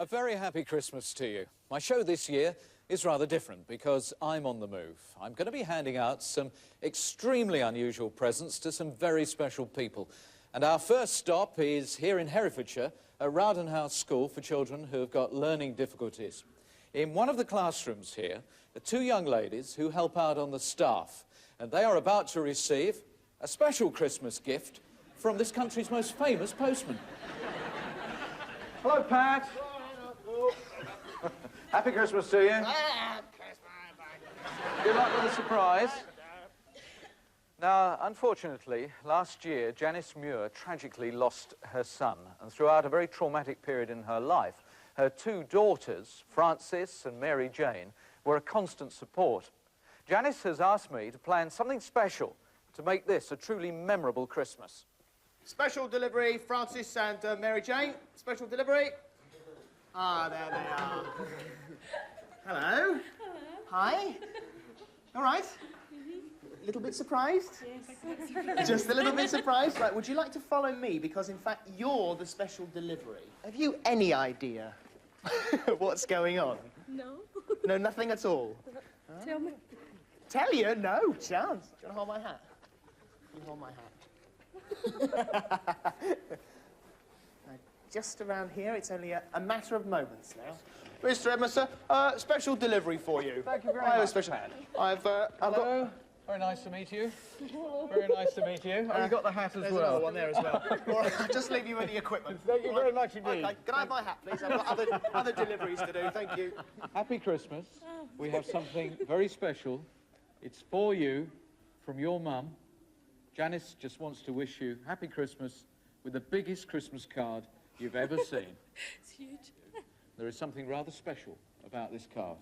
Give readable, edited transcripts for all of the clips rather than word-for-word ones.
A very happy Christmas to you. My show this year is rather different because I'm on the move. I'm going to be handing out some extremely unusual presents to some very special people. And our first stop is here in Herefordshire, at Rowden House School for children who have got learning difficulties. In one of the classrooms here are two young ladies who help out on the staff, and they are about to receive a special Christmas gift from this country's most famous postman. Hello, Pat. Happy Christmas to you. Good luck with the surprise. Now, unfortunately, last year, Janice Muir tragically lost her son, and throughout a very traumatic period in her life, her two daughters, Frances and Mary Jane, were a constant support. Janice has asked me to plan something special to make this a truly memorable Christmas. Special delivery, Frances and Mary Jane. Special delivery. Ah, there they are. Hello. Hello. Hi. All right. A little bit surprised? Yes. Just a little bit surprised? Right, would you like to follow me? Because, in fact, you're the special delivery. Have you any idea what's going on? No. No, nothing at all? Tell me. Tell you? No chance. Do you want to hold my hat? You hold my hat. Just around here, it's only a matter of moments now. Mr. Edmonds, sir, special delivery for you. Thank you very much, special. Pat. I've Hello. Very nice to meet you. Very nice to meet you. Oh, you got the hat as There's well. another one there as well. All right, I'll just leave you with the equipment. Thank you very much indeed. Okay, can I have my hat, please? I've got other deliveries to do. Thank you. Happy Christmas. We have something very special. It's for you from your mum. Janice just wants to wish you happy Christmas with the biggest Christmas card you've ever seen. It's huge. There is something rather special about this card.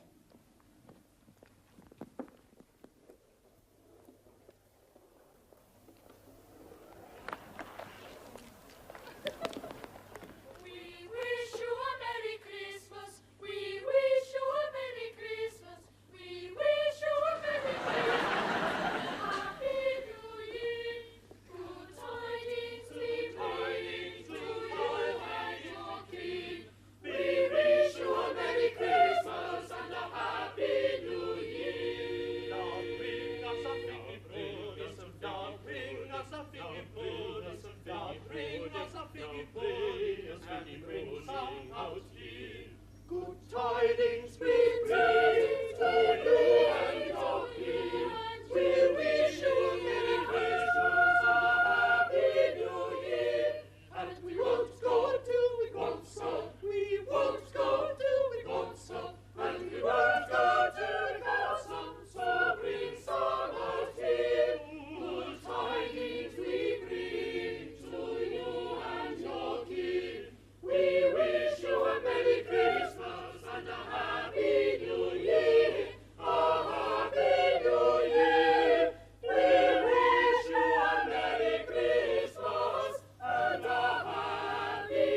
Good tidings we bring to you and your king. We wish you a Merry Christmas, a Happy New Year. And we won't go till we want some. We won't go till we want some. And we won't go till we got some. So bring some out here. Good tidings we bring to you and your king. We wish you a Merry Christmas and a Happy New Year. A Happy New Year. We wish you a Merry Christmas and a Happy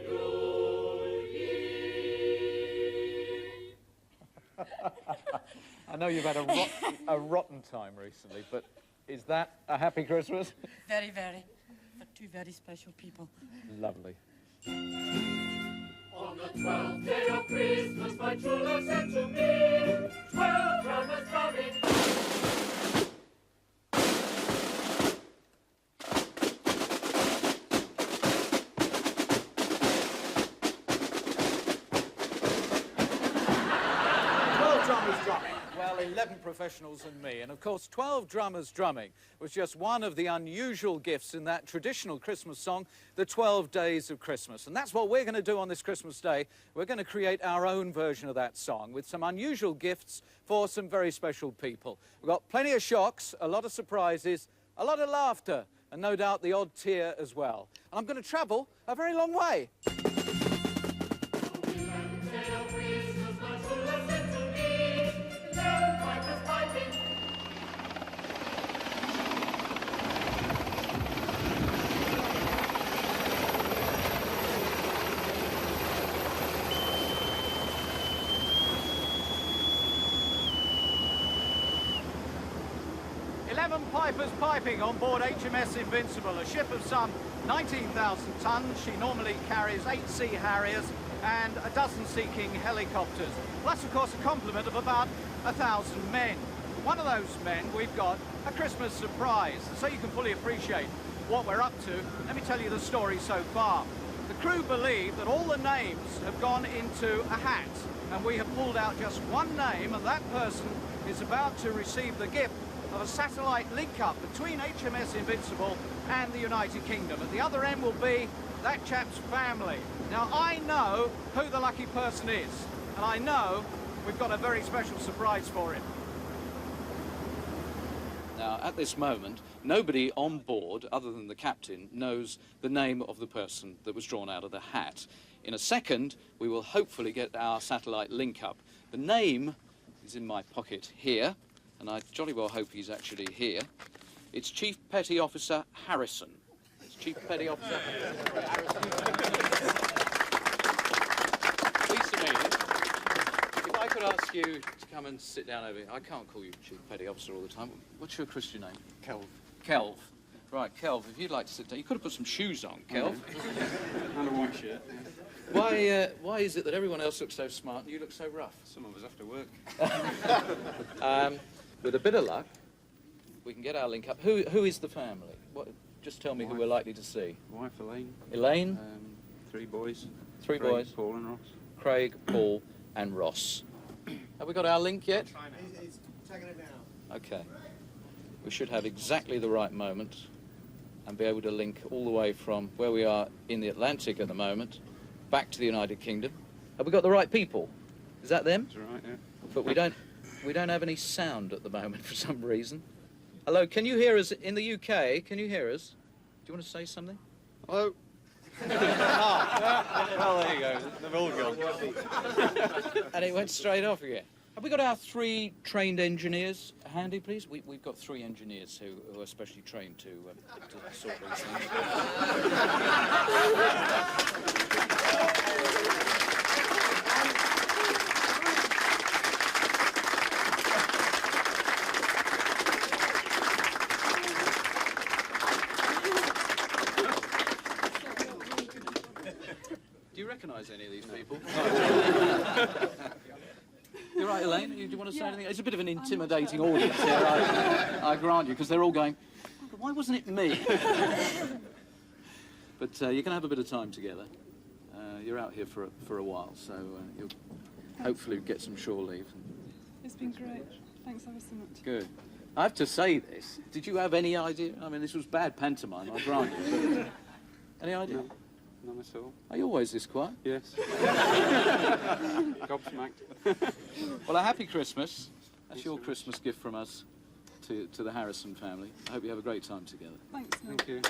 New Year. I know you've had a rotten time recently, but is that a happy Christmas? Very, very. For two very special people. Lovely. On the 12th day of Christmas, my true love said to me, 12 drummers drumming. Well, 11 professionals and me, and of course 12 drummers drumming was just one of the unusual gifts in that traditional Christmas song, The 12 Days of Christmas. And that's what we're going to do on this Christmas Day. We're going to create our own version of that song with some unusual gifts for some very special people. We've got plenty of shocks, a lot of surprises, a lot of laughter, and no doubt the odd tear as well. And I'm going to travel a very long way. Pipers piping on board HMS Invincible, a ship of some 19,000 tons. She normally carries 8 Sea Harriers and a dozen seeking helicopters. Plus, of course, a complement of about 1,000 men. One of those men, we've got a Christmas surprise. So you can fully appreciate what we're up to, let me tell you the story so far. The crew believe that all the names have gone into a hat, and we have pulled out just one name, and that person is about to receive the gift of a satellite link-up between HMS Invincible and the United Kingdom. At the other end will be that chap's family. Now, I know who the lucky person is, and I know we've got a very special surprise for him. Now, at this moment, nobody on board, other than the captain, knows the name of the person that was drawn out of the hat. In a second, we will hopefully get our satellite link up. The name is in my pocket here, and I jolly well hope he's actually here. It's Chief Petty Officer Harrison. It's Chief Petty Officer Harrison. Pleased to meet you. If I could ask you to come and sit down over here. I can't call you Chief Petty Officer all the time. What's your Christian name? Kelv. Kelv. Right, Kelv, if you'd like to sit down. You could have put some shoes on, Kelv. And a white shirt. Why is it that everyone else looks so smart and you look so rough? Some of us have to work. With a bit of luck, we can get our link up. Who is the family? Just tell me who we're likely to see. Wife Elaine. Elaine? 3 boys. Three Craig, boys. Paul and Ross. Craig, Paul, and Ross. Have we got our link yet? He's taking it now. Okay. We should have exactly the right moment and be able to link all the way from where we are in the Atlantic at the moment back to the United Kingdom. Have we got the right people? Is that them? That's right, yeah. But we don't have any sound at the moment for some reason. Hello, can you hear us in the UK? Can you hear us? Do you want to say something? Hello. Well, there you go. They've all gone. And it went straight off again. Have we got our 3 trained engineers handy, please? We've got 3 engineers who are specially trained to sort these things. Do you recognise any of these people? You're right, Elaine. Do you want to say anything? It's a bit of an intimidating audience here, I grant you, because they're all going, why wasn't it me? But you're going to have a bit of time together. You're out here for a while, so you'll hopefully get some shore leave. It's been great. Thanks ever so much. Good. I have to say this. Did you have any idea? I mean, this was bad pantomime, I grant you. But any idea? No, none at all. Are you always this quiet? Yes. Gobsmacked. Well, a happy Christmas. That's your Christmas gift from us to the Harrison family. I hope you have a great time together. Thanks, Noel. Thank you.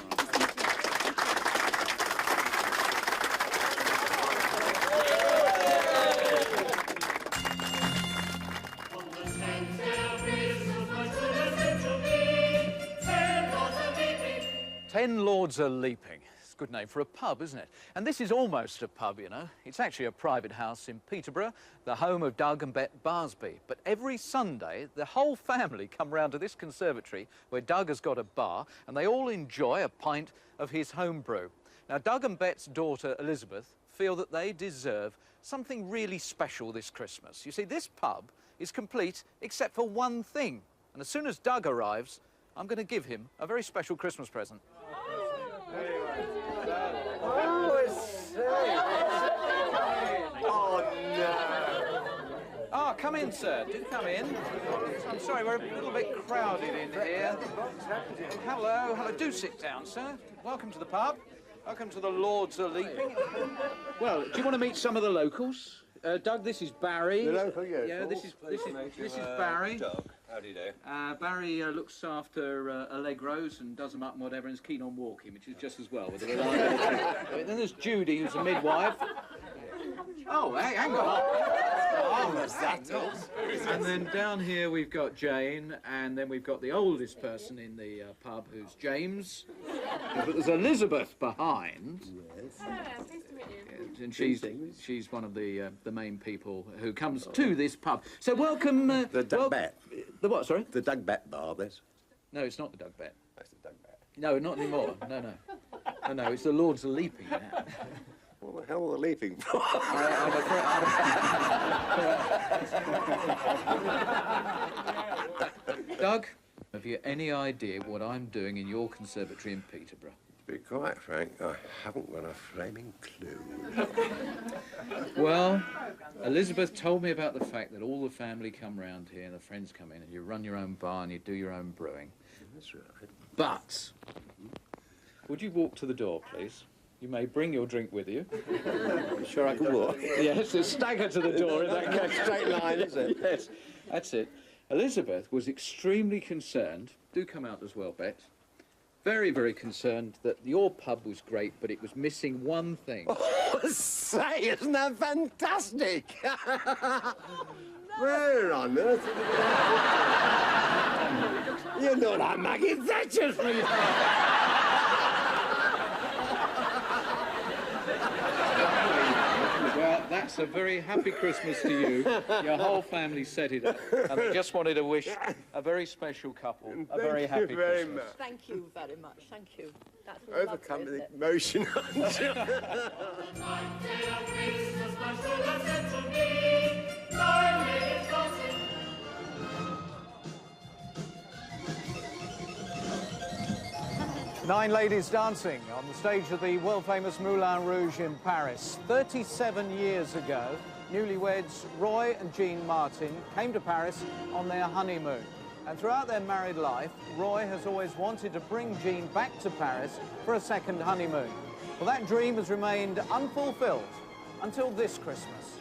Ten Lords are Leaping. It's a good name for a pub, isn't it? And this is almost a pub, you know. It's actually a private house in Peterborough, the home of Doug and Bet Barsby. But every Sunday, the whole family come round to this conservatory where Doug has got a bar, and they all enjoy a pint of his home brew. Now, Doug and Bet's daughter, Elizabeth, feel that they deserve something really special this Christmas. You see, this pub is complete except for one thing. And as soon as Doug arrives, I'm going to give him a very special Christmas present. Oh, no. Oh, come in, sir. Do come in. I'm sorry, we're a little bit crowded in here. Hello, hello. Do sit down, sir. Welcome to the pub. Welcome to the Lords of Leaping. Well, do you want to meet some of the locals? Doug, this is Barry. The local, yes. Yeah, this is Barry. Doug, how do you do? Barry looks after Allegros and does them up and whatever, and is keen on walking, which is just as well. With a reliable Then there's Judy, who's a midwife. Oh, hey, hang on. And then down here we've got Jane, and then we've got the oldest person in the pub, who's James. But there's Elizabeth behind. Yes. Nice to meet you. And she's one of the main people who comes to this pub. So welcome. The Doug Bet. The what? Sorry. The Doug Bet bar, this. No, it's not the Doug Bet. That's the Doug Bet. No, not anymore. No. It's the Lords of Leaping now. What the hell are they leaving for? Doug, have you any idea what I'm doing in your conservatory in Peterborough? To be quite frank, I haven't got a flaming clue. Well, Elizabeth told me about the fact that all the family come round here and the friends come in and you run your own bar and you do your own brewing. That's right. But, would you walk to the door, please? You may bring your drink with you. Sure I can walk? Yes, it's stagger to the door in that case. Straight line, is it? Yes, that's it. Elizabeth was extremely concerned, do come out as well, Bet, very, very concerned that your pub was great, but it was missing one thing. Oh, say, isn't that fantastic? Where on earth? You're not like Maggie Thatcher, Well, that's a very happy Christmas to you. Your whole family set it up. And I just wanted to wish a very special couple a very happy Thank you very Christmas. much. Thank you very much. Thank you. That's lovely, Overcome isn't with it? emotion, aren't you? Nine ladies dancing on the stage of the world-famous Moulin Rouge in Paris. 37 years ago, newlyweds Roy and Jean Martin came to Paris on their honeymoon. And throughout their married life, Roy has always wanted to bring Jean back to Paris for a second honeymoon. Well, that dream has remained unfulfilled until this Christmas.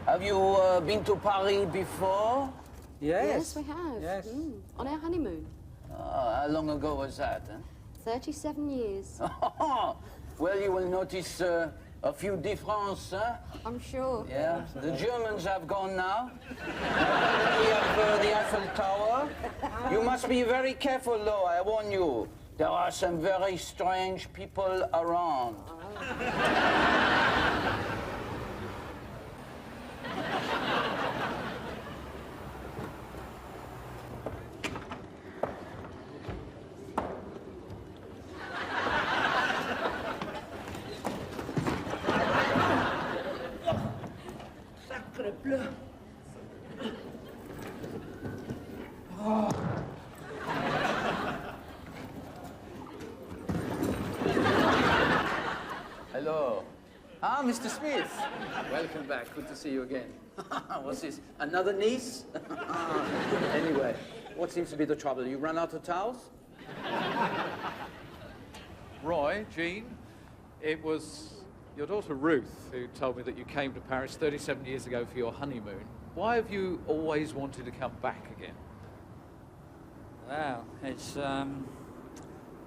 Have you been to Paris before? Yes, we have. Yes. On our honeymoon. How long ago was that? 37 years. Well, you will notice a few differences, huh? I'm sure. Yeah, the Germans have gone now. We have the Eiffel Tower. You must be very careful, though, I warn you. There are some very strange people around. Sacre bleu. Hello. Ah, Mr. Smith. Welcome back. Good to see you again. What's this? Another niece? Anyway, what seems to be the trouble? You run out of towels? Roy, Jean, it was your daughter Ruth who told me that you came to Paris 37 years ago for your honeymoon. Why have you always wanted to come back again? Well,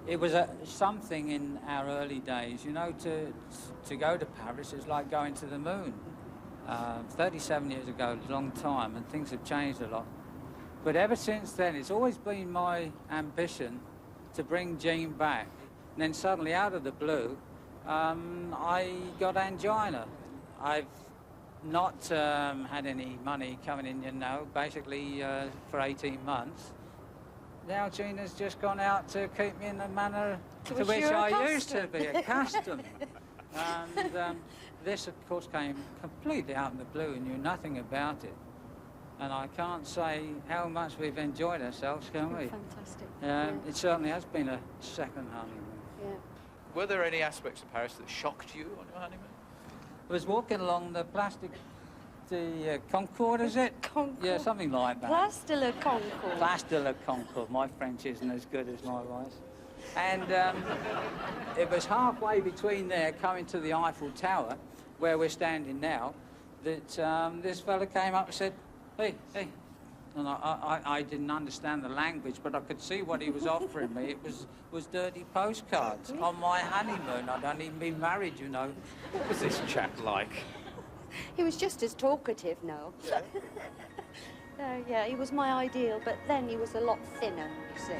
it was something in our early days, you know, to go to Paris is like going to the moon. 37 years ago, a long time, and things have changed a lot. But ever since then, it's always been my ambition to bring Jean back. And then suddenly, out of the blue, I got angina. I've not had any money coming in, you know, basically for 18 months. Now Gina's just gone out to keep me in the manner to which I used to be accustomed. And this, of course, came completely out of the blue and knew nothing about it. And I can't say how much we've enjoyed ourselves, can we? Fantastic. It certainly has been a second honeymoon. Yeah. Were there any aspects of Paris that shocked you on your honeymoon? I was walking along the Concorde, is it? Concorde. Yeah, something like that. Place de la Concorde. Place de la Concorde. My French isn't as good as my wife's. And it was halfway between there, coming to the Eiffel Tower, where we're standing now, that this fella came up and said, hey. And I didn't understand the language, but I could see what he was offering me. It was dirty postcards on my honeymoon. I'd only been married, you know. What was this chap like? He was just as talkative, Noel. Yeah, he was my ideal, but then he was a lot thinner, you see.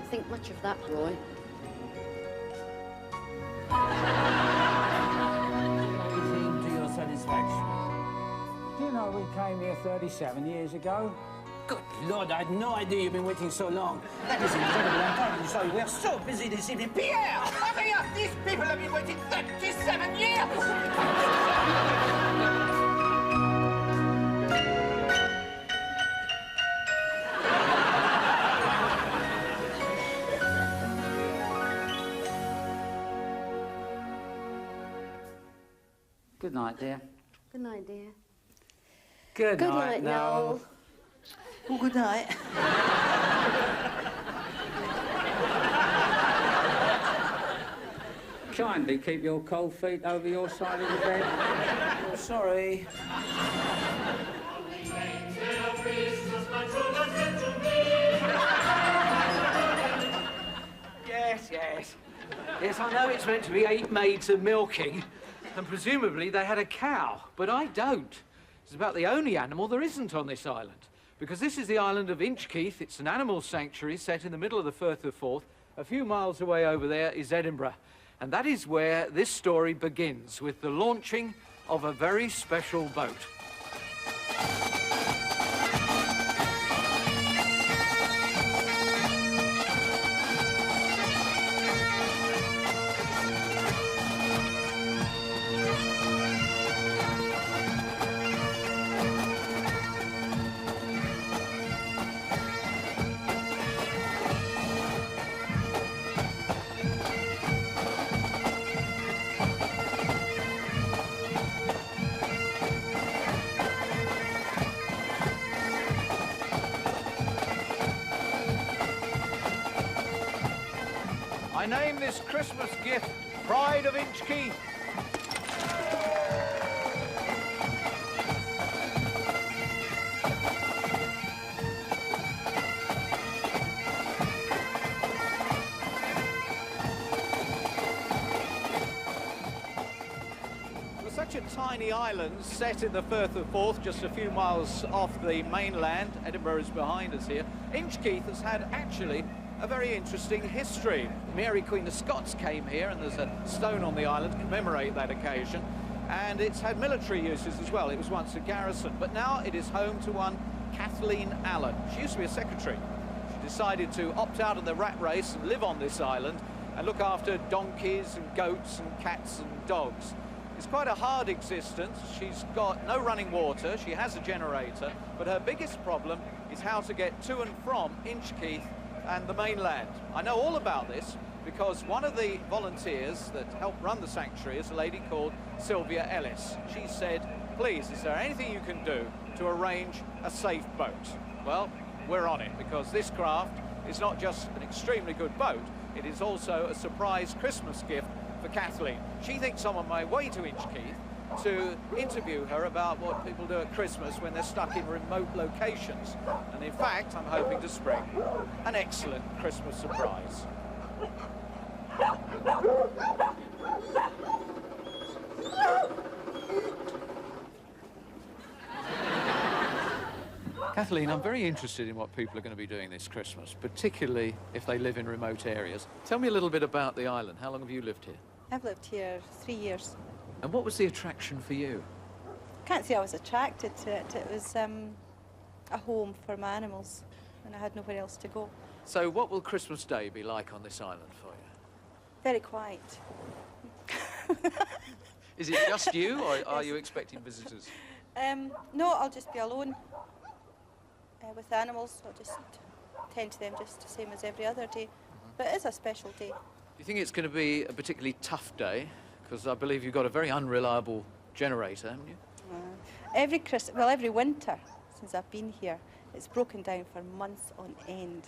don't think much of that, Roy. Everything to your satisfaction. Do you know we came here 37 years ago? Good Lord, I had no idea you've been waiting so long. That is incredible. I'm terribly sorry. We're so busy this evening. Pierre! Hurry up! These people have been waiting 37 years! Good night, dear. Good night, dear. Good Good night, night, Noel. Oh, good night. Kindly keep your cold feet over your side of the bed. Oh, sorry. Yes, yes. Yes, I know it's meant to be 8 maids and milking, and presumably they had a cow, but I don't. It's about the only animal there isn't on this island, because this is the island of Inchkeith. It's an animal sanctuary set in the middle of the Firth of Forth. A few miles away over there is Edinburgh, and that is where this story begins, with the launching of a very special boat. I name this Christmas gift Pride of Inchkeith. For such a tiny island set in the Firth of Forth, just a few miles off the mainland, Edinburgh is behind us here, Inchkeith has had actually a very interesting history. Mary Queen of Scots came here, and there's a stone on the island to commemorate that occasion, and it's had military uses as well. It was once a garrison, but now it is home to one Kathleen Allen. She used to be a secretary. She decided to opt out of the rat race and live on this island and look after donkeys and goats and cats and dogs. It's quite a hard existence. She's got no running water, she has a generator, but her biggest problem is how to get to and from Inchkeith and the mainland. I know all about this because one of the volunteers that helped run the sanctuary is a lady called Sylvia Ellis. She said, please, is there anything you can do to arrange a safe boat? Well, we're on it, because this craft is not just an extremely good boat, it is also a surprise Christmas gift for Kathleen. She thinks I'm on my way to Inchkeith to interview her about what people do at Christmas when they're stuck in remote locations. And in fact, I'm hoping to spring an excellent Christmas surprise. Kathleen, I'm very interested in what people are going to be doing this Christmas, particularly if they live in remote areas. Tell me a little bit about the island. How long have you lived here? I've lived here 3 years. And what was the attraction for you? Can't say I was attracted to it. It was a home for my animals, and I had nowhere else to go. So what will Christmas Day be like on this island for you? Very quiet. Is it just you, or are you expecting visitors? No, I'll just be alone with the animals. I'll just tend to them just the same as every other day. But it is a special day. Do you think it's going to be a particularly tough day? Because I believe you've got a very unreliable generator, haven't you? Every winter since I've been here, it's broken down for months on end.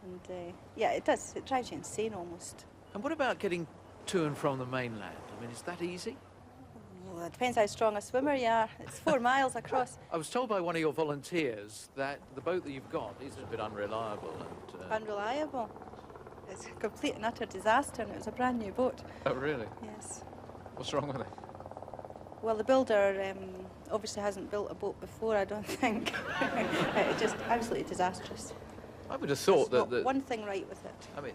And yeah, it does. It drives you insane almost. And what about getting to and from the mainland? I mean, is that easy? Well, it depends how strong a swimmer you are. It's 4 miles across. I was told by one of your volunteers that the boat that you've got is a bit unreliable. And, Unreliable. It's a complete and utter disaster, and it was a brand new boat. Oh, really? Yes. What's wrong with it? Well, the builder obviously hasn't built a boat before, I don't think. It's just absolutely disastrous. I would have thought There's that... not one thing right with it. I mean,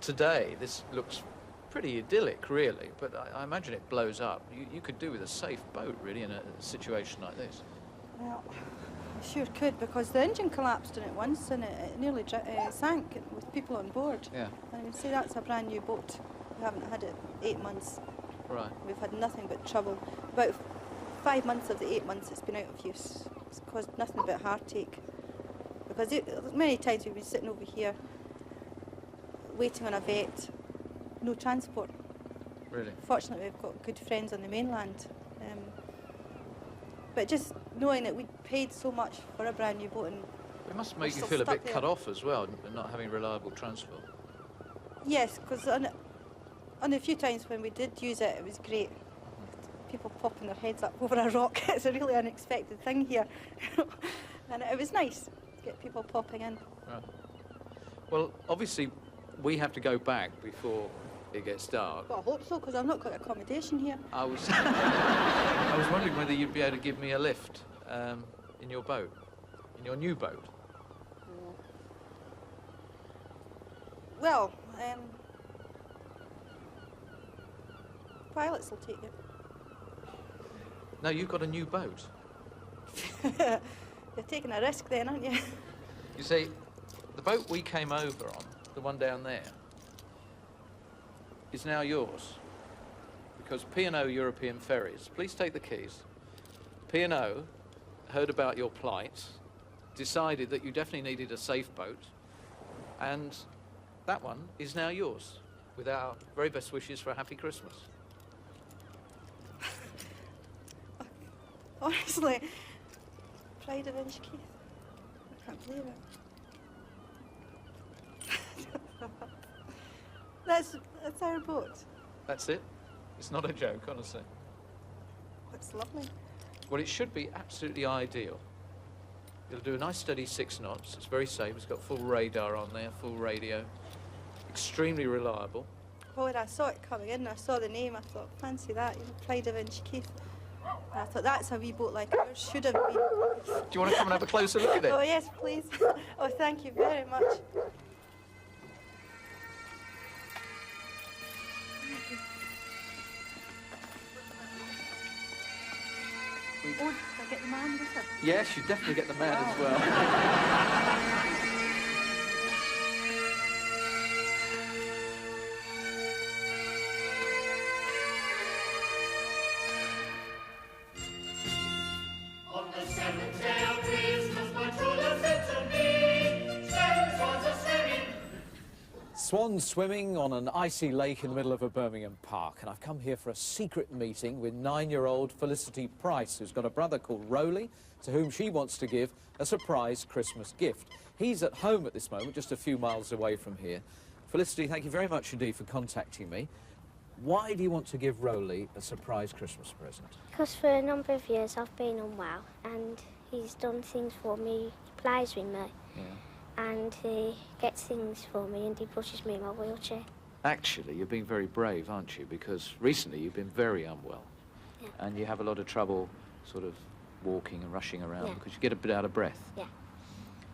today, this looks pretty idyllic, really, but I imagine it blows up. You could do with a safe boat, really, in a situation like this. Well, I sure could, because the engine collapsed in it once and it nearly sank with people on board. Yeah. And I mean, say that's a brand new boat. We haven't had it 8 months. Right. We've had nothing but trouble. About 5 months of the 8 months it's been out of use. It's caused nothing but heartache. Because many times we've been sitting over here waiting on a vet, no transport. Really? Fortunately, we've got good friends on the mainland. But just knowing that we'd paid so much for a brand new boat and It must make you feel a bit cut off as well, not having reliable transport. yes, because on the few times when we did use it, it was great. People popping their heads up over a rock. It's a really unexpected thing here. And it was nice to get people popping in. Right. Well, obviously, we have to go back before it gets dark. Well, I hope so, because I've not got accommodation here. I was, I was wondering whether you'd be able to give me a lift in your boat, in your new boat. Well, pilots will take you. No, you've got a new boat. You're taking a risk then, aren't you? You see, the boat we came over on, the one down there, is now yours. Because P&O European Ferries, please take the keys. P&O heard about your plight, decided that you definitely needed a safe boat, and that one is now yours, with our very best wishes for a happy Christmas. Honestly, pride of Inchkeith. I can't believe it. That's our boat. That's it? It's not a joke, honestly. It's lovely. Well, it should be absolutely ideal. It'll do a nice steady 6 knots. It's very safe. It's got full radar on there, full radio. Extremely reliable. Well, when I saw it coming in, I saw the name, I thought, fancy that, Pride of Inchkeith. And I thought, that's a wee boat like ours, should have been. Do you want to come and have a closer look at it? Oh, yes, please. Oh, thank you very much. Oh, did I get the man with it? Yes, you definitely get the man as well. On the 7th day of Christmas, my true love said to me, 7 swans are swimming. Swans swimming on an icy lake in the middle of a Birmingham park, and I've come here for a secret meeting with 9-year-old Felicity Price, who's got a brother called Rowley, to whom she wants to give a surprise Christmas gift. He's at home at this moment, just a few miles away from here. Felicity, thank you very much indeed for contacting me. Why do you want to give Rowley a surprise Christmas present? Because for a number of years I've been unwell and he's done things for me, he plays with me. Yeah. And he gets things for me and he pushes me in my wheelchair. Actually, you're being very brave, aren't you? Because recently you've been very unwell. Yeah. And you have a lot of trouble sort of walking and rushing around Yeah. because you get a bit out of breath. Yeah.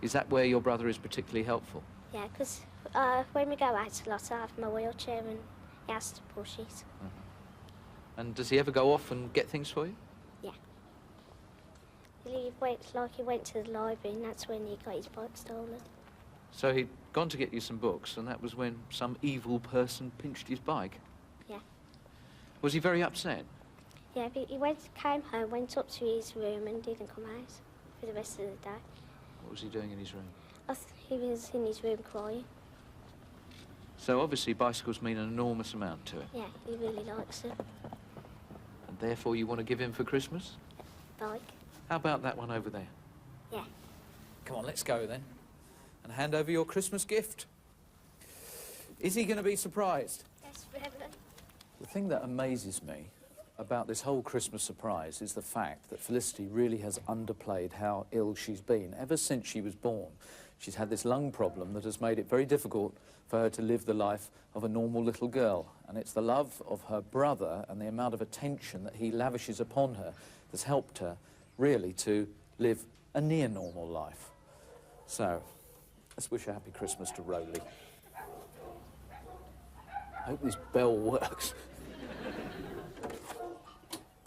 Is that where your brother is particularly helpful? Yeah, because when we go out a lot I have my wheelchair and he has to push it. Mm-hmm. And does he ever go off and get things for you? Yeah. He went to the library and that's when he got his bike stolen. So he'd gone to get you some books and that was when some evil person pinched his bike? Yeah. Was he very upset? Yeah, but he came home, went up to his room and didn't come out for the rest of the day. What was he doing in his room? He was in his room crying. So obviously bicycles mean an enormous amount to him. Yeah, he really likes it. And therefore you want to give him for Christmas? Bike. How about that one over there? Yeah. Come on, let's go then. And hand over your Christmas gift. Is he going to be surprised? Yes, forever. The thing that amazes me about this whole Christmas surprise is the fact that Felicity really has underplayed how ill she's been. Ever since she was born, she's had this lung problem that has made it very difficult for her to live the life of a normal little girl. And it's the love of her brother and the amount of attention that he lavishes upon her that's helped her really to live a near normal life. So, Let's wish a happy Christmas to Rowley. I hope this bell works.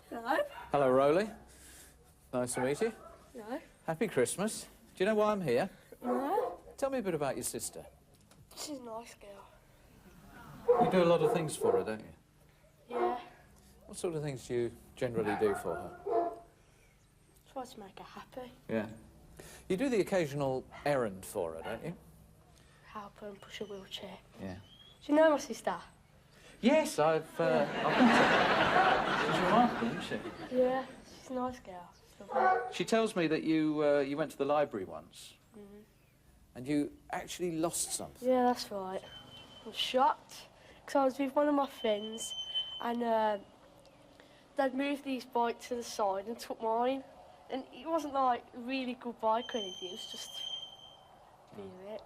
Hello? Hello, Rowley. Nice to meet you. No. Happy Christmas. Do you know why I'm here? No. Tell me a bit about your sister. She's a nice girl. You do a lot of things for her, don't you? Yeah. What sort of things do you generally do for her? Try to make her happy. Yeah. You do the occasional errand for her, don't you? Help her and push a wheelchair. Yeah. Do you know my sister? Yes, I've met her. She's remarkable, isn't she? Yeah, she's a nice girl. She's lovely. She tells me that you went to the library once. Mm-hmm. And you actually lost something. Yeah, that's right. I was shocked because I was with one of my friends and they'd moved these bikes to the side and took mine. And it wasn't like a really good bike or anything, it was just BMX.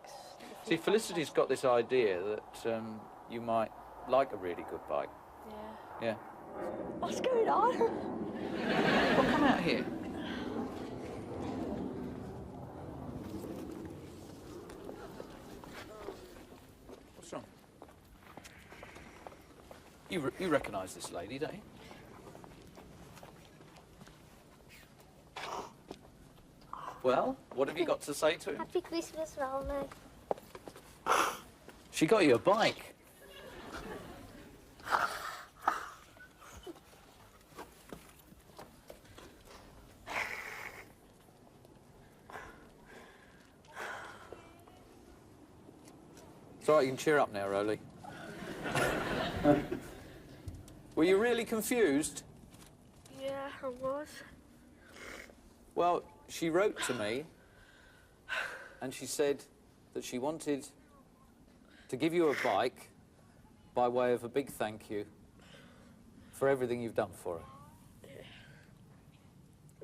See, Felicity's got this idea that you might like a really good bike. Yeah. Yeah. What's going on? Well, come out here. What's wrong? You recognise this lady, don't you? Well, what have you got to say to him? Happy Christmas, Rowley. She got you a bike. It's all right, you can cheer up now, Rowley. Were you really confused? Yeah, I was. Well, she wrote to me and she said that she wanted to give you a bike by way of a big thank you for everything you've done for her.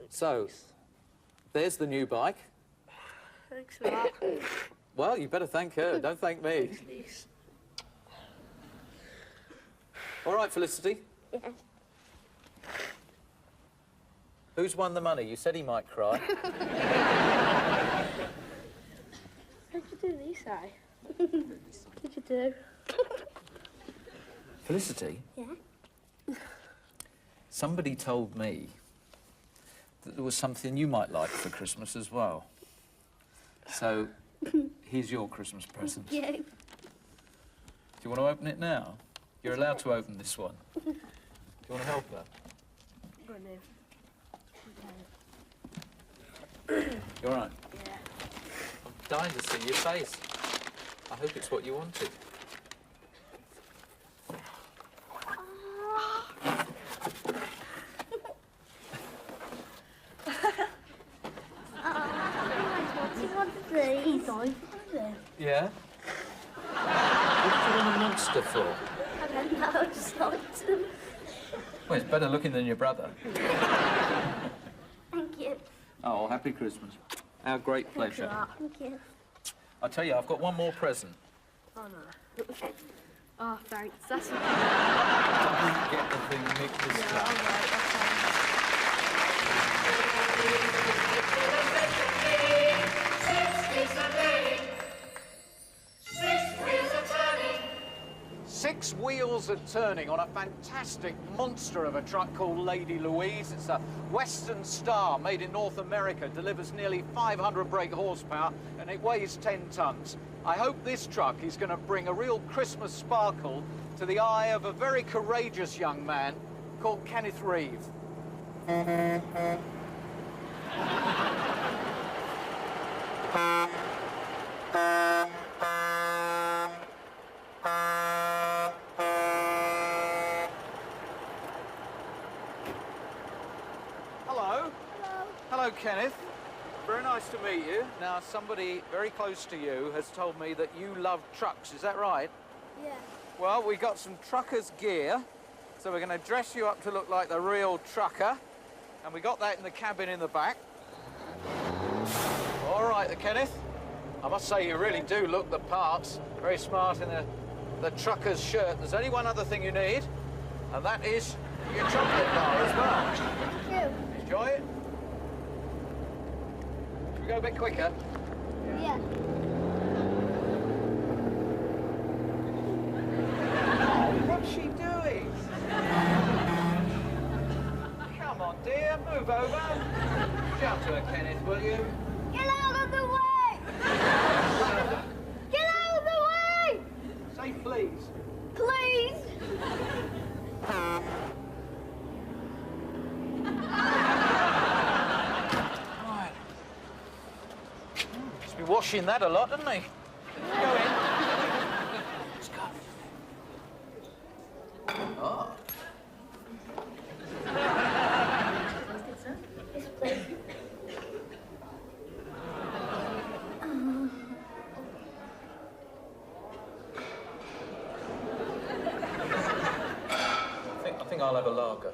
So, there's the new bike. Thanks for that. Well, you better thank her, don't thank me. Please. All right, Felicity. Yeah. Who's won the money? You said he might cry. What did you do, Lisa? What did you do? Felicity? Yeah? Somebody told me that there was something you might like for Christmas as well. So, here's your Christmas present. Yeah. Do you want to open it now? You're allowed to open this one. Do you want to help her? Go on, then. You all right? Yeah. I'm dying to see your face. I hope it's what you wanted. Yeah? What did you want a monster for? I don't know, I just liked them. Well, it's better looking than your brother. Thank you. Oh, happy Christmas. Our great pleasure. Thank you. I tell you, I've got one more present. Oh, no. Oh, thanks. That's what Get the thing nicked this Yeah, time. all right, that's fine. Six wheels are turning on a fantastic monster of a truck called Lady Louise. It's a Western Star made in North America, delivers nearly 500 brake horsepower, and it weighs 10 tons. I hope this truck is going to bring a real Christmas sparkle to the eye of a very courageous young man called Kenneth Reeve. Hello. Hello, Kenneth. Very nice to meet you. Now, somebody very close to you has told me that you love trucks. Is that right? Yeah. Well, we got some trucker's gear, so we're going to dress you up to look like the real trucker, and we got that in the cabin in the back. All right, Kenneth. I must say you really do look the parts. Very smart in the trucker's shirt. There's only one other thing you need, and that is your chocolate bar as well. Thank you. Enjoy it. Should we go a bit quicker? Yeah. please. Come on, dear, move over. Shout to her, Kenneth, will you? Get out of the way! Get out of the way! Say please. Please! Right. Must be washing that a lot, doesn't he? Go in. Let's go. Oh. I think I'll have a lager.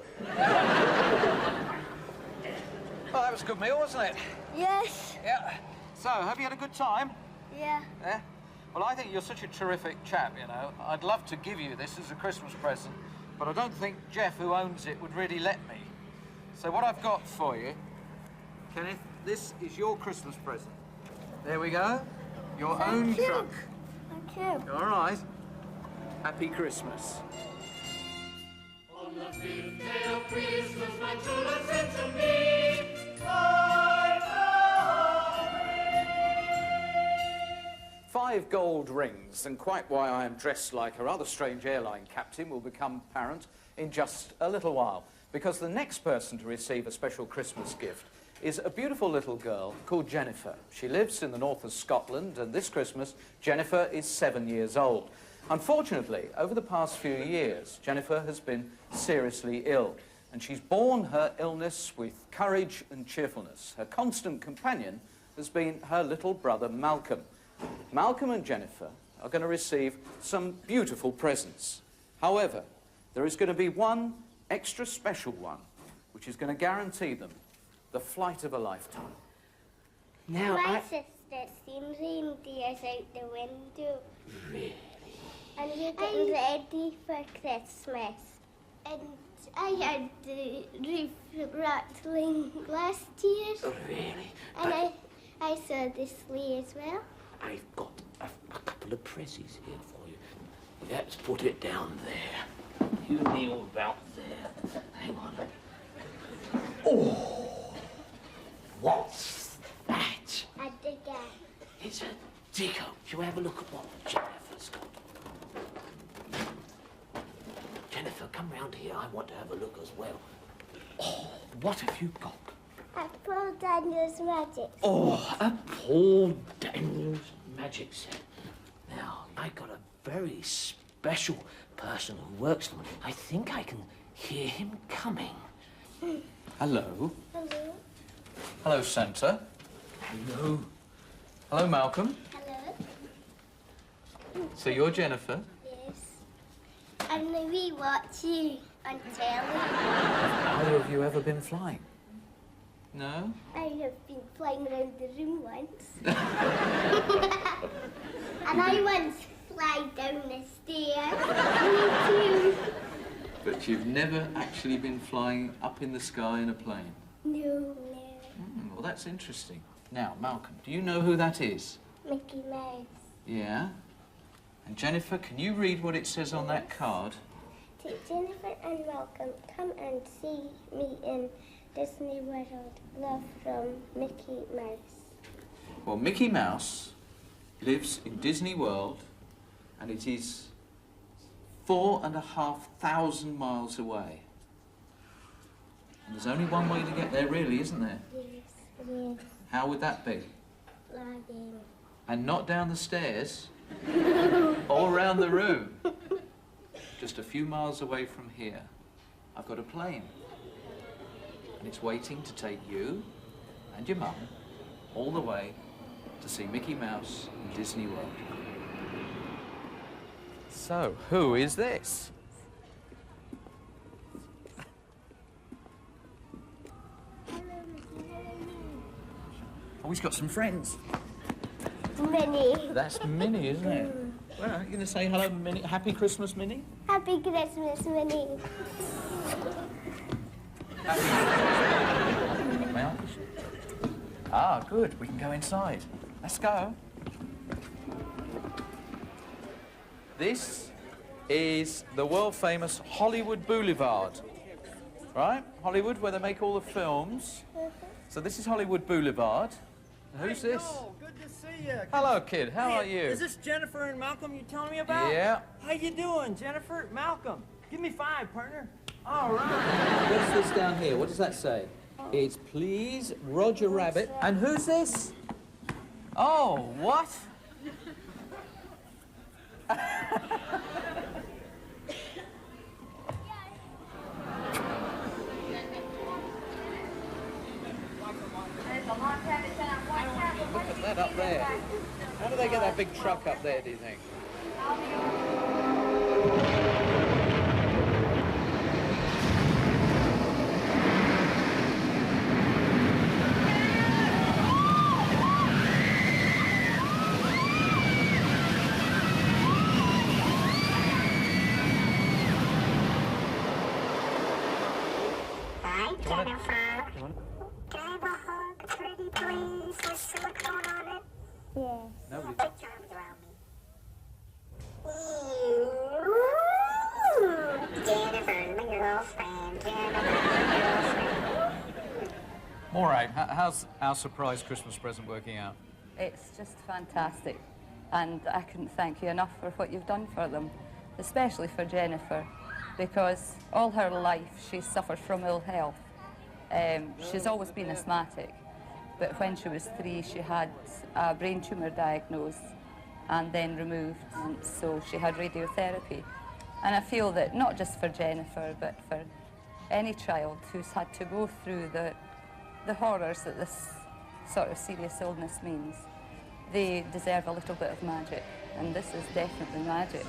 Oh, that was a good meal, wasn't it? Yes. Yeah. So, have you had a good time? Yeah. Yeah? Well, I think you're such a terrific chap, you know. I'd love to give you this as a Christmas present, but I don't think Jeff, who owns it, would really let me. So what I've got for you, Kenneth, this is your Christmas present. There we go. Your own truck. Thank you. All right. Happy Christmas. On the 5th day of Christmas, my true love sent to me. Five gold rings, and quite why I am dressed like a rather strange airline captain will become apparent in just a little while, because the next person to receive a special Christmas gift is a beautiful little girl called Jennifer. She lives in the north of Scotland, and this Christmas, Jennifer is 7 years old. Unfortunately, over the past few years, Jennifer has been seriously ill, and she's borne her illness with courage and cheerfulness. Her constant companion has been her little brother, Malcolm. Malcolm and Jennifer are going to receive some beautiful presents. However, there is going to be one extra special one, which is going to guarantee them the flight of a lifetime. Now, my sister's seen reindeers out the window. Really? And you're getting ready for Christmas. And I had the roof rattling last year. Oh, really? And I saw the sleigh as well. I've got a couple of presses here for you. Let's put it down there. You kneel about there. Hang on. Oh! What's that? A digger. It's a digger. Shall we have a look at what Jennifer's got? Jennifer, come round here. I want to have a look as well. Oh, what have you got? A Paul Daniels magic. Oh, a Paul Daniels magic set. Now, I got a very special person who works for me. I think I can hear him coming. Hello. Hello. Hello, Santa. Hello. Hello, Malcolm. Hello. So you're Jennifer? Yes. And we watch you on telly. Have either of you ever been flying? No? I have been flying around the room once. And I once fly down the stairs. Me too. But you've never actually been flying up in the sky in a plane? No. Well, that's interesting. Now, Malcolm, do you know who that is? Mickey Mouse. Yeah? And Jennifer, can you read what it says on that card? To Jennifer and Malcolm, come and see me in Disney World. Love from Mickey Mouse. Well, Mickey Mouse lives in Disney World, and it is 4,500 miles away. And there's only one way to get there, really, isn't there? Yes. How would that be? Flying. And not down the stairs, all around the room. Just a few miles away from here, I've got a plane. And it's waiting to take you and your mum all the way to see Mickey Mouse in Disney World. So, who is this? Oh, he's got some friends. Minnie. That's Minnie, isn't it? Well, you're going to say hello, Minnie. Happy Christmas, Minnie? Happy Christmas, Minnie. Well, ah, good. We can go inside. Let's go. This is the world-famous Hollywood Boulevard. Right? Hollywood, where they make all the films. So this is Hollywood Boulevard. Who's this? Noel, good to see you. Hello, kid. How are you? Is this Jennifer and Malcolm you're telling me about? Yeah. How you doing, Jennifer? Malcolm, give me 5, partner. All right. What's this down here? What does that say? It's please Roger Rabbit. And who's this? Oh, what? Look at that up there. How do they get that big truck up there, do you think? Hi, Jennifer. Can I have a hug, pretty please, with silicone on it? Yes. Nobody. Put your arms around me. Jennifer, my girlfriend. Jennifer, my girlfriend. All right. How's our surprise Christmas present working out? It's just fantastic, and I couldn't thank you enough for what you've done for them, especially for Jennifer, because all her life she's suffered from ill health. She's always been asthmatic, but when she was 3 she had a brain tumour diagnosed and then removed, and so she had radiotherapy. And I feel that not just for Jennifer, but for any child who's had to go through the horrors that this sort of serious illness means, they deserve a little bit of magic, and this is definitely magic.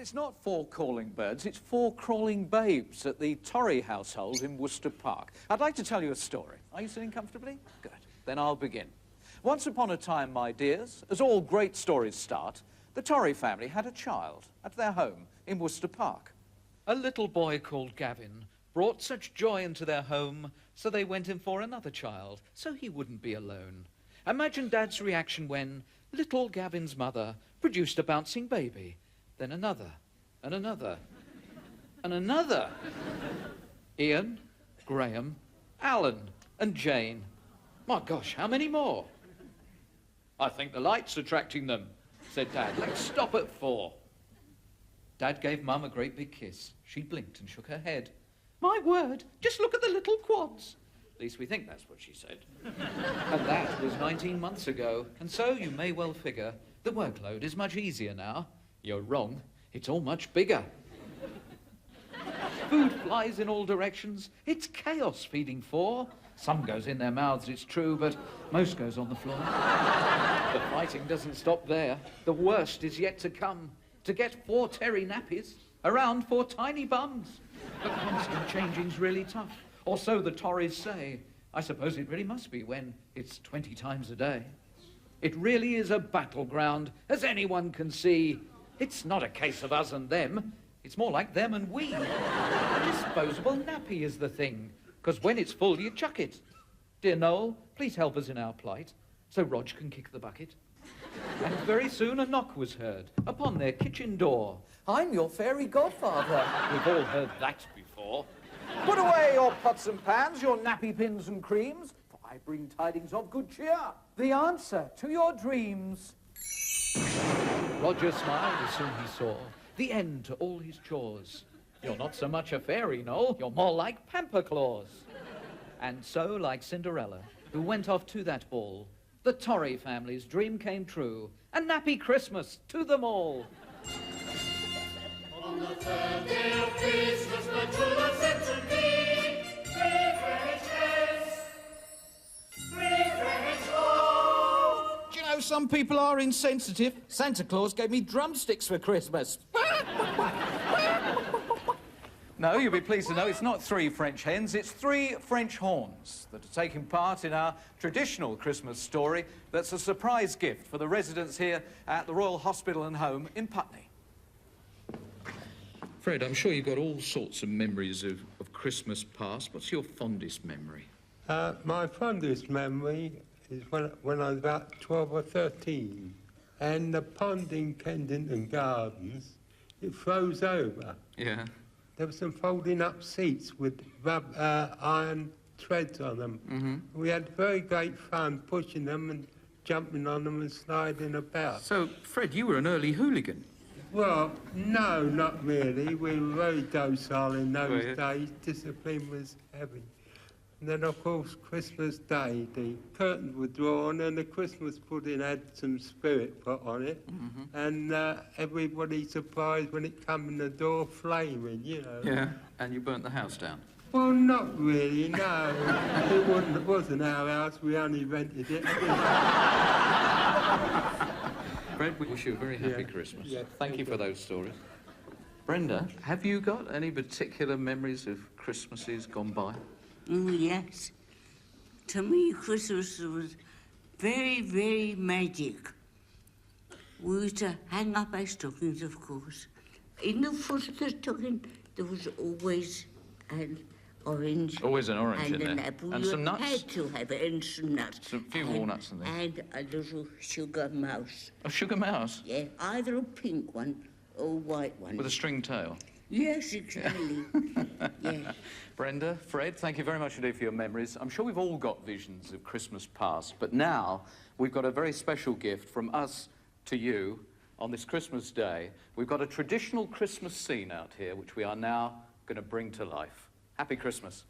It's not 4 calling birds, it's 4 crawling babes at the Torrey household in Worcester Park. I'd like to tell you a story. Are you sitting comfortably? Good. Then I'll begin. Once upon a time, my dears, as all great stories start, the Torrey family had a child at their home in Worcester Park. A little boy called Gavin brought such joy into their home, so they went in for another child, so he wouldn't be alone. Imagine Dad's reaction when little Gavin's mother produced a bouncing baby. Then another, and another, and another. Ian, Graham, Alan, and Jane. My gosh, how many more? I think the light's attracting them, said Dad. Let's stop at 4. Dad gave Mum a great big kiss. She blinked and shook her head. My word, just look at the little quads. At least we think that's what she said. And that was 19 months ago, and so you may well figure the workload is much easier now. You're wrong. It's all much bigger. Food flies in all directions. It's chaos feeding 4. Some goes in their mouths, it's true, but most goes on the floor. The fighting doesn't stop there. The worst is yet to come. To get 4 terry nappies around 4 tiny bums. The constant changing's really tough. Or so the Tories say. I suppose it really must be when it's 20 times a day. It really is a battleground, as anyone can see. It's not a case of us and them. It's more like them and we. A disposable nappy is the thing, because when it's full, you chuck it. Dear Noel, please help us in our plight, so Rog can kick the bucket. And very soon a knock was heard upon their kitchen door. I'm your fairy godfather. We've all heard that before. Put away your pots and pans, your nappy pins and creams, for I bring tidings of good cheer. The answer to your dreams. Roger smiled as soon he saw the end to all his chores. You're not so much a fairy, Noel. You're more like Pamper Claus. And so, like Cinderella, who went off to that ball, the Torrey family's dream came true. A nappy Christmas to them all. On the third day of Christmas, my true love said to me, "Three French hens, three French rolls." Do you know, some people are insensitive. Santa Claus gave me drumsticks for Christmas. No, you'll be pleased to know it's not 3 French hens, it's 3 French horns that are taking part in our traditional Christmas story that's a surprise gift for the residents here at the Royal Hospital and Home in Putney. Fred, I'm sure you've got all sorts of memories of Christmas past. What's your fondest memory? My fondest memory is when I was about 12 or 13, and the pond in Kensington Gardens, it froze over. Yeah. There were some folding up seats with iron treads on them. Mm-hmm. We had very great fun pushing them and jumping on them and sliding about. So, Fred, you were an early hooligan. Well, no, not really. We were very docile in those days. Discipline was heavy. And then, of course, Christmas Day, the curtains were drawn and the Christmas pudding had some spirit put on it. Mm-hmm. And everybody surprised when it come in the door flaming, you know. Yeah, and you burnt the house down. Well, not really, no. It wasn't our house. We only rented it. Fred, we wish you a very happy Christmas. Yeah, Thank you for those stories. Brenda, have you got any particular memories of Christmases gone by? Yes. To me, Christmas was very, very magic. We used to hang up our stockings, of course. In the foot of the stocking, there was always an orange. Always an orange and in an there. apple. And You some nuts. had to have it, and some nuts. Some few walnuts and things. And a little sugar mouse. A sugar mouse? Yeah, either a pink one or a white one. With a string tail? Yes, exactly. Yeah. Brenda, Fred, thank you very much indeed for your memories. I'm sure we've all got visions of Christmas past, but now we've got a very special gift from us to you on this Christmas day. We've got a traditional Christmas scene out here, which we are now going to bring to life. Happy Christmas.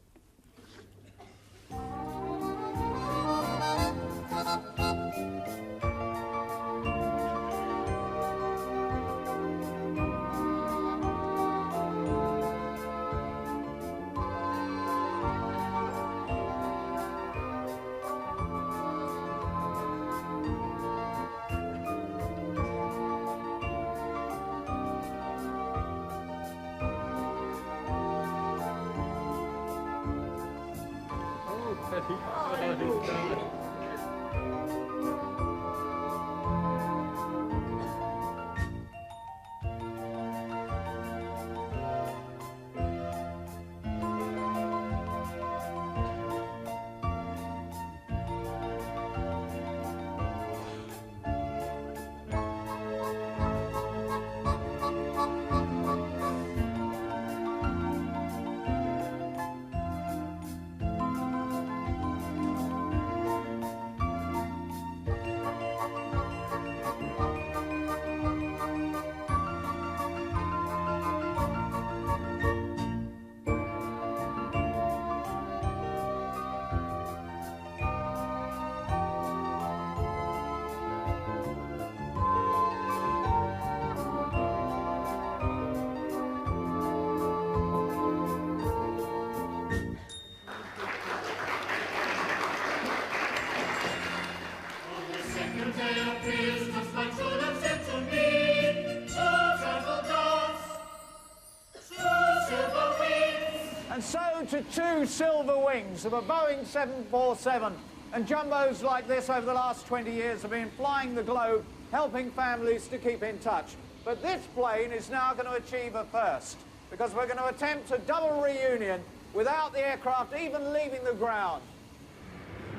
And so to 2 silver wings of a Boeing 747. And jumbos like this over the last 20 years have been flying the globe, helping families to keep in touch. But this plane is now going to achieve a first, because we're going to attempt a double reunion without the aircraft even leaving the ground.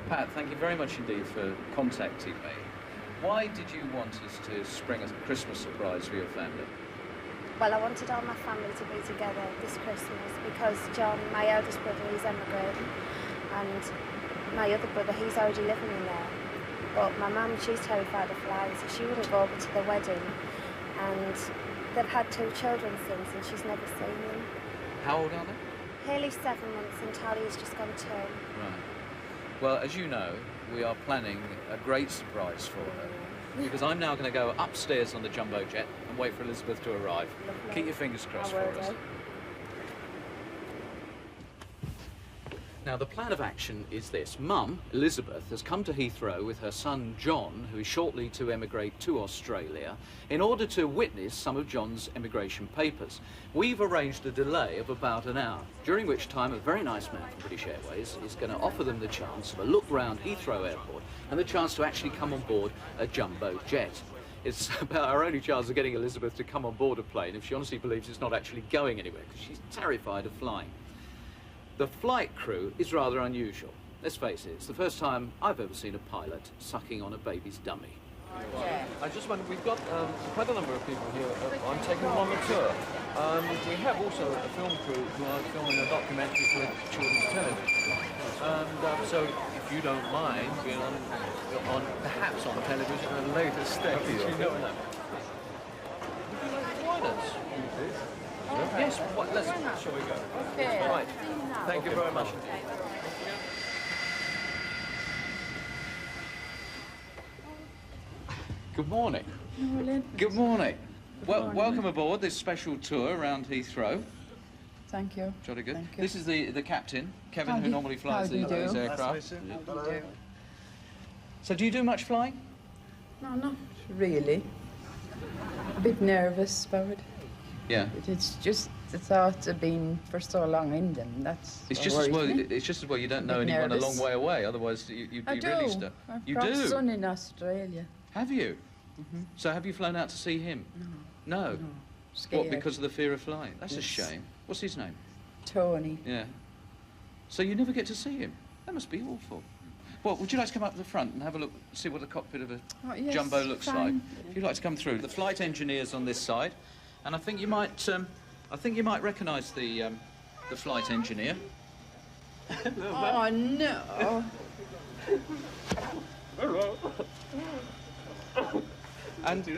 Pat, thank you very much indeed for contacting me. Why did you want us to spring a Christmas surprise for your family? Well, I wanted all my family to be together this Christmas because John, my eldest brother, he's emigrating, and my other brother, he's already living in there. But my mum, she's terrified of flying, so she wouldn't go over to the wedding. And they've had 2 children since, and she's never seen them. How old are they? Haley's 7 months and Tally's just gone 2. Right. Well, as you know, we are planning a great surprise for her. Because I'm now going to go upstairs on the jumbo jet and wait for Elizabeth to arrive. Lovely. Keep your fingers crossed for us. Now, the plan of action is this. Mum, Elizabeth, has come to Heathrow with her son, John, who is shortly to emigrate to Australia, in order to witness some of John's emigration papers. We've arranged a delay of about an hour, during which time a very nice man from British Airways is going to offer them the chance of a look round Heathrow Airport and the chance to actually come on board a jumbo jet. It's about our only chance of getting Elizabeth to come on board a plane if she honestly believes it's not actually going anywhere, because she's terrified of flying. The flight crew is rather unusual. Let's face it, it's the first time I've ever seen a pilot sucking on a baby's dummy. I just wondered, we've got quite a number of people here on taking them on the tour. We have also a film crew who are filming a documentary for children's television. And so, if you don't mind being on perhaps on television at a later stage, you know that. Would you like to join us? Yes, shall we go? Okay. Right. Thank you very much. Good morning. Good morning. Well, welcome aboard this special tour around Heathrow. Thank you. Jolly good. Thank you. This is the captain, Kevin, who How normally flies these aircraft. So do you do much flying? No, not really. A bit nervous about it. Yeah. But it's just the thought of being for so long in them. That's It's what just as well. worries me. It's just as well you don't A know bit anyone a long nervous. way away. Otherwise, you'd I be do. really stuck. I've You got do. a son in Australia. Have you? So have you flown out to see him? No. Scared. What? Because of the fear of flying? That's a shame. What's his name? Tony. Yeah. So you never get to see him? That must be awful. Well, would you like to come up to the front and have a look, see what the cockpit of a Oh, yes, jumbo looks fine. like? If you'd like to come through. The flight engineer's on this side, and I think you might recognise the flight engineer. Oh no. Hello. And do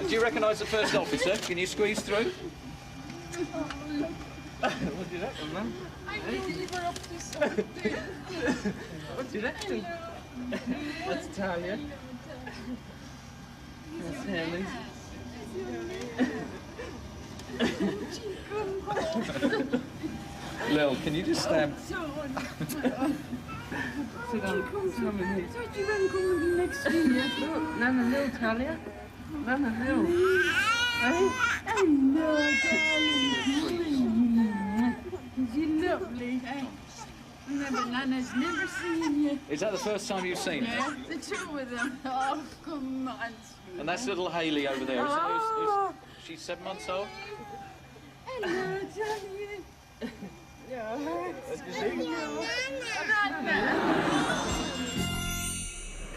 you recognise the first officer? Can you squeeze through? What do you reckon, man? I knew you were up to something. What do you reckon? That's Talia. That's Haley. Lil, can you just stand? Sit down. Come in here. Thought you weren't coming next year. Look, Nana Lil, Talia. Nana Lil. Hello, darling. You're lovely. Nana's never seen you. Is that the first time you've seen Yeah, her? the two of them. Oh, come on. And that's little Hayley over there. Oh. She's 7 months old? Hello, darling.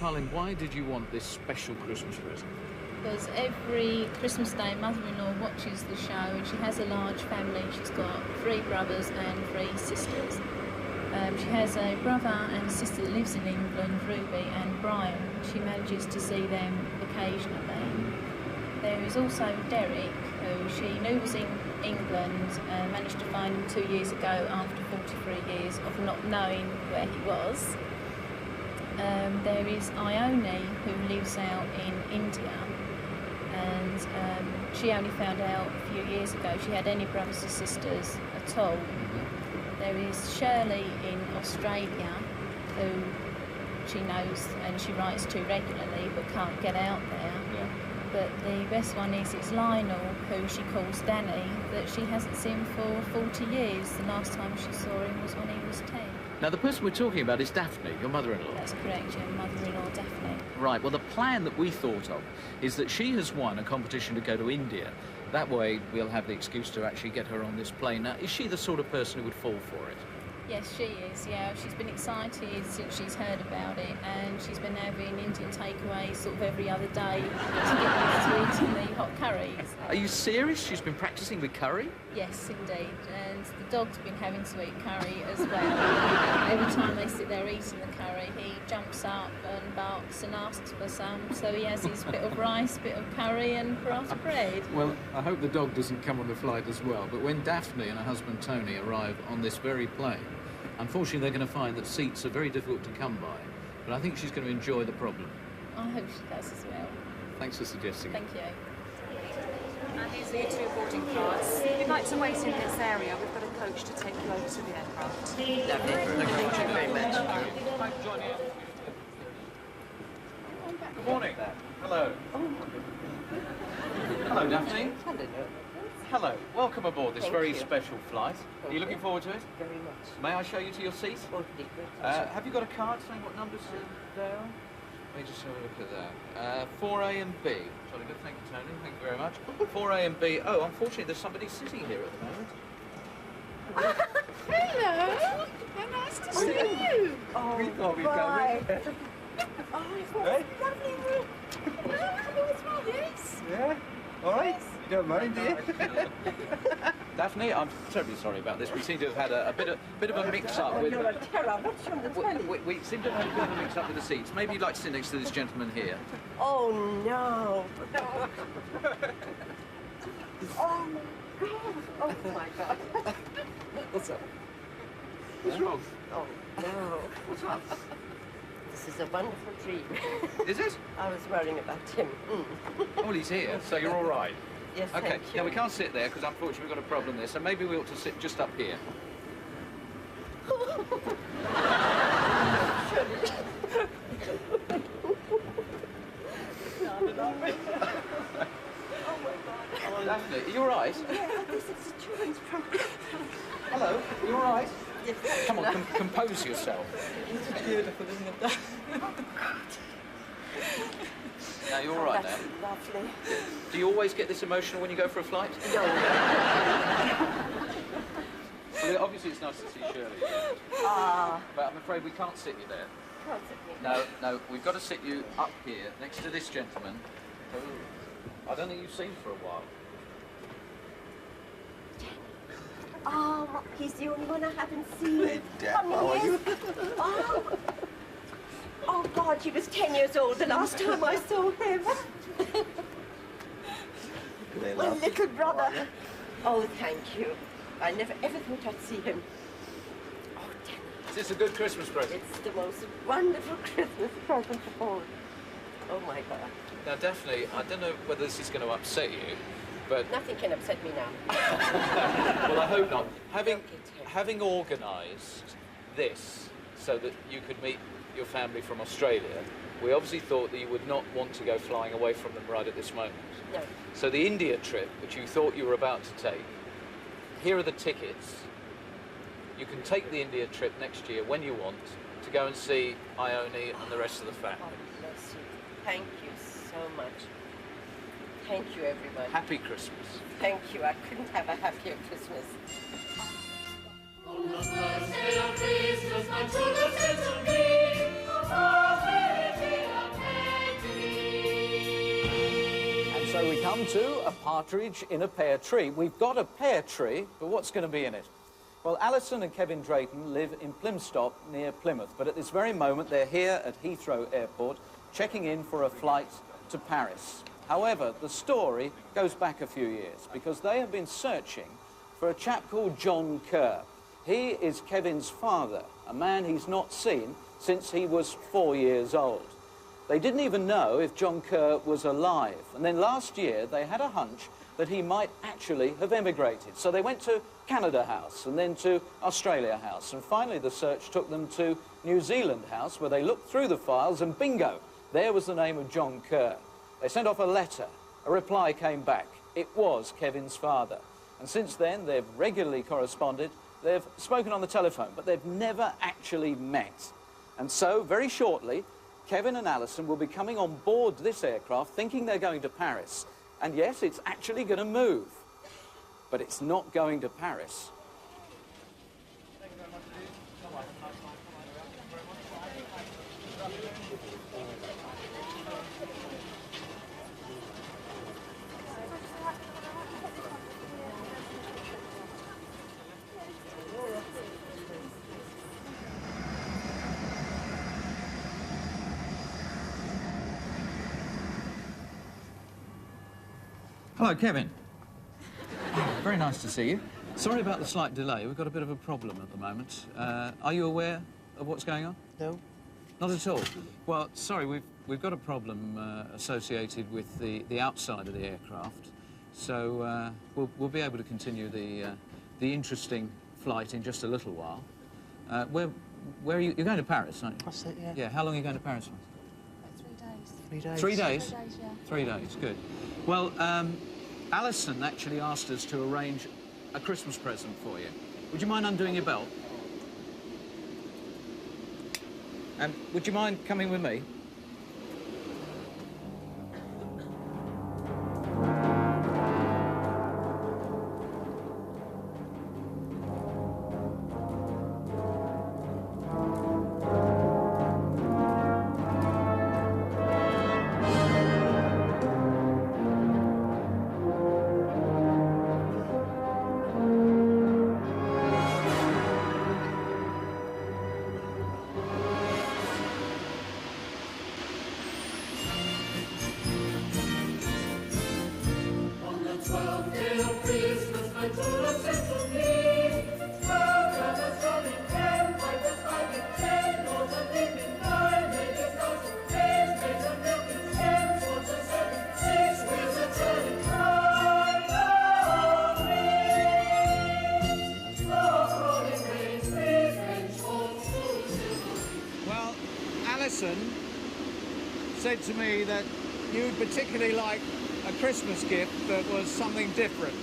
Carlin, why did you want this special Christmas present? Because every Christmas Day, mother-in-law watches the show, and she has a large family. She's got 3 brothers and 3 sisters. She has a brother and a sister that lives in England, Ruby and Brian. She manages to see them occasionally. There is also Derek, who she knew was in England, managed to find him 2 years ago after 43 years of not knowing where he was. There is Ione, who lives out in India, and she only found out a few years ago she had any brothers or sisters at all. There is Shirley in Australia, who she knows and she writes to regularly but can't get out there. But the best one is it's Lionel, who she calls Danny, that she hasn't seen for 40 years. The last time she saw him was when he was 10. Now, the person we're talking about is Daphne, your mother-in-law. That's correct, your mother-in-law, Daphne. Right, well, the plan that we thought of is that she has won a competition to go to India. That way, we'll have the excuse to actually get her on this plane. Now, is she the sort of person who would fall for it? Yes, she is, yeah. She's been excited since she's heard about it, and she's been having Indian takeaways sort of every other day to get used to eating the hot curries. Are you serious? She's been practising with curry? Yes, indeed. And the dog's been having to eat curry as well. Every time they sit there eating the curry, he jumps up and barks and asks for some. So he has his bit of rice, bit of curry and paratha bread. Well, I hope the dog doesn't come on the flight as well, but when Daphne and her husband Tony arrive on this very plane, unfortunately they're going to find that seats are very difficult to come by, but I think she's going to enjoy the problem. I hope she does as well. Thanks for suggesting it. Thank you. And these are your 2 boarding cards. If you'd like to wait in this area, we've got a coach to take you over to the aircraft. Lovely. Thank you very much. Good morning. Hello. Hello, Daphne. Hello. Hello. Welcome aboard this Thank very you. special flight. Are you looking forward to it? Very much. May I show you to your seat? Have you got a card saying what numbers there are? Let me just have a look at that. 4A and B. Jolly good. Thank you, Tony. Thank you very much. 4A and B. Oh, unfortunately, there's somebody sitting here at the moment. Hello. How nice to see you. Oh, We thought we'd go right. with Oh, it's Hey? lovely. Yes. Yeah? All right? You don't mind, do you? Daphne, I'm terribly sorry about this. We seem to have had a bit of a mix-up Oh, with... you're a terror. What's on the telly? We seem to have had a bit of a mix-up with the seats. Maybe you'd like to sit next to this gentleman here. Oh, no. Oh, my God. Oh, my God. What's up? What's wrong? Oh, no. What's up? This is a wonderful dream. Is it? I was worrying about him. Oh, well, he's here, so you're all right. Yes, Okay, thank you. now we can't sit there because unfortunately we've got a problem there, so maybe we ought to sit just up here. Daphne, are you all right? Yeah, this is a children's program. Hello, are you all right? Yes, Come on, compose yourself. It's beautiful, isn't it? Now, you're all right now? That's lovely. Do you always get this emotional when you go for a flight? No. Well, obviously it's nice to see Shirley here. Ah. But I'm afraid we can't sit you there. Can't sit me. No, we've got to sit you up here, next to this gentleman, who I don't think you've seen for a while. Oh, he's the only one I haven't seen. How are you? Oh. Oh, God, he was 10 years old the last time I saw him. My little brother. Oh, thank you. I never ever thought I'd see him. Oh, Danny. Is this a good Christmas present? It's the most wonderful Christmas present of all. Oh, my God. Now, Daphne, I don't know whether this is going to upset you, but... Nothing can upset me now. Well, I hope not. Having organised this so that you could meet your family from Australia, we obviously thought that you would not want to go flying away from them right at this moment. No. So the India trip, which you thought you were about to take, here are the tickets. You can take the India trip next year when you want to go and see Ione and the rest of the family. Oh, bless you. Thank you so much. Thank you, everyone. Happy Christmas. Thank you. I couldn't have a happier Christmas. On the first day of Christmas, my true love said to me, "Oh, very And so we come to a partridge in a pear tree. We've got a pear tree, but what's going to be in it? Well, Alison and Kevin Drayton live in Plymstop near Plymouth, but at this very moment they're here at Heathrow Airport checking in for a flight to Paris. However, the story goes back a few years because they have been searching for a chap called John Kerr. He is Kevin's father, a man he's not seen since he was 4 years old. They didn't even know if John Kerr was alive. And then last year, they had a hunch that he might actually have emigrated. So they went to Canada House and then to Australia House. And finally, the search took them to New Zealand House, where they looked through the files and bingo, there was the name of John Kerr. They sent off a letter. A reply came back. It was Kevin's father. And since then, they've regularly corresponded. They've spoken on the telephone, but they've never actually met. And so, very shortly, Kevin and Alison will be coming on board this aircraft thinking they're going to Paris. And yes, it's actually going to move. But it's not going to Paris. Hello, Kevin. Very nice to see you. Sorry about the slight delay. We've got a bit of a problem at the moment. Are you aware of what's going on? No. Not at all? Well, sorry, we've got a problem associated with the outside of the aircraft. So we'll be able to continue the interesting flight in just a little while. Where are you? You're going to Paris, aren't you? That's it, yeah. Yeah, how long are you going to Paris for? 3 days. 3 days? 3 days, yeah. 3 days, good. Well, Alison actually asked us to arrange a Christmas present for you. Would you mind undoing your belt? And would you mind coming with me? Well, Alison said to me that you'd particularly like a Christmas gift that was something different.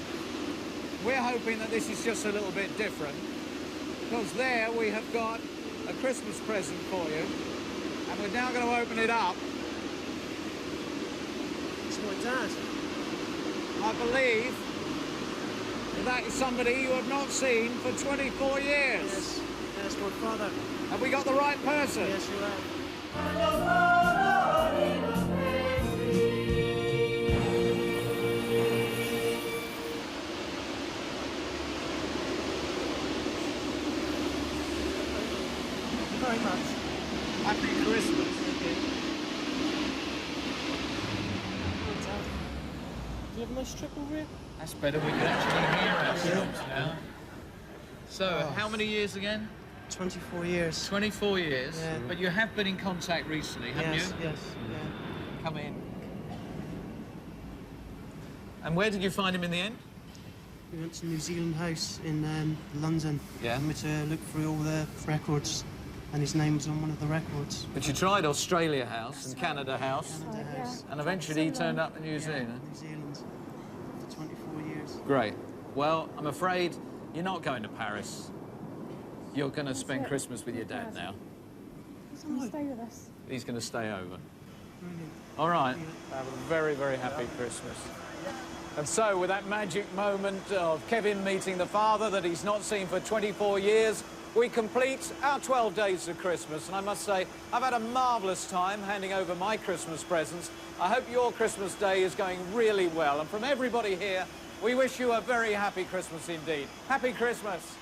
We're hoping that this is just a little bit different, because there we have got a Christmas present for you, and we're now going to open it up. It's my dad. I believe that is somebody you have not seen for 24 years. Yes, that's my father. Have we got the right person? Yes, you have. Very much. Happy Christmas. Do you have a nice triple rib? That's better. We can actually hear ourselves now. So, how many years again? 24 years. 24 years. Yeah. But you have been in contact recently, haven't Yes, you? yes, yeah. Come in. And where did you find him in the end? We went to New Zealand House in London. Yeah. And we had to look through all the records, and his name was on one of the records. But you tried Australia House and Canada House. Canada House. And eventually he turned up in New Zealand. New Zealand for 24 years. Great. Well, I'm afraid you're not going to Paris. You're going to spend Christmas with your dad now. He's going to stay with us. He's going to stay over. Brilliant. All right. Have a very, very happy Christmas. And so, with that magic moment of Kevin meeting the father that he's not seen for 24 years, we complete our 12 days of Christmas. And I must say, I've had a marvellous time handing over my Christmas presents. I hope your Christmas day is going really well. And from everybody here, we wish you a very happy Christmas indeed. Happy Christmas.